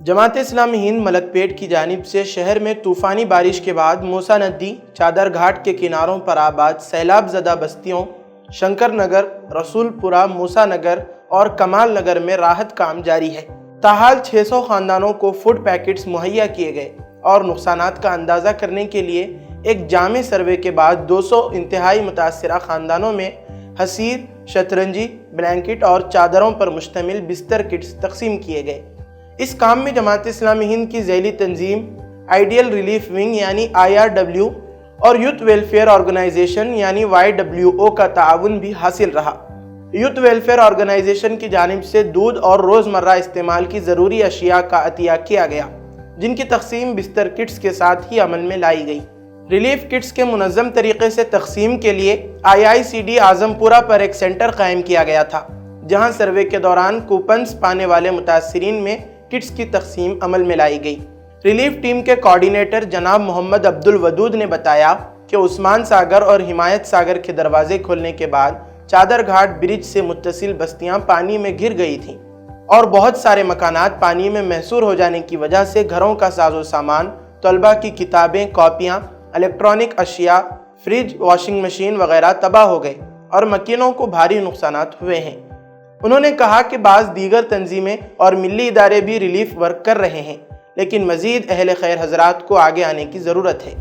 جماعت اسلامی ہند ملک پیٹ کی جانب سے شہر میں طوفانی بارش کے بعد موسیٰ ندی چادر گھاٹ کے کناروں پر آباد سیلاب زدہ بستیوں شنکر نگر، رسول پورہ، موسیٰ نگر اور کمال نگر میں راحت کام جاری ہے۔ تاحال 600 خاندانوں کو فوڈ پیکٹس مہیا کیے گئے اور نقصانات کا اندازہ کرنے کے لیے ایک جامع سروے کے بعد 200 انتہائی متاثرہ خاندانوں میں حصیر، شترنجی، بلینکٹ اور چادروں پر مشتمل بستر کٹس تقسیم کیے گئے۔ اس کام میں جماعت اسلامی ہند کی ذیلی تنظیم آئیڈیل ریلیف ونگ یعنی IRW اور یوتھ ویلفیئر آرگنائزیشن یعنی YWO کا تعاون بھی حاصل رہا۔ یوتھ ویلفیئر آرگنائزیشن کی جانب سے دودھ اور روزمرہ استعمال کی ضروری اشیاء کا عطیہ کیا گیا، جن کی تقسیم بستر کٹس کے ساتھ ہی عمل میں لائی گئی۔ ریلیف کٹس کے منظم طریقے سے تقسیم کے لیے IICD اعظم پورہ پر ایک سینٹر قائم کیا گیا تھا، جہاں سروے کے دوران کوپنز پانے والے متاثرین میں کٹس کی تقسیم عمل میں لائی گئی۔ ریلیف ٹیم کے کوارڈینیٹر جناب محمد عبدالودود نے بتایا کہ عثمان ساگر اور حمایت ساگر کے دروازے کھولنے کے بعد چادر گھاٹ برج سے متصل بستیاں پانی میں گر گئی تھیں اور بہت سارے مکانات پانی میں محصور ہو جانے کی وجہ سے گھروں کا ساز و سامان، طلبہ کی کتابیں، کاپیاں، الیکٹرانک اشیاء، فریج، واشنگ مشین وغیرہ تباہ ہو گئے اور مکینوں کو بھاری نقصانات ہوئے ہیں۔ انہوں نے کہا کہ بعض دیگر تنظیمیں اور ملی ادارے بھی ریلیف ورک کر رہے ہیں، لیکن مزید اہل خیر حضرات کو آگے آنے کی ضرورت ہے۔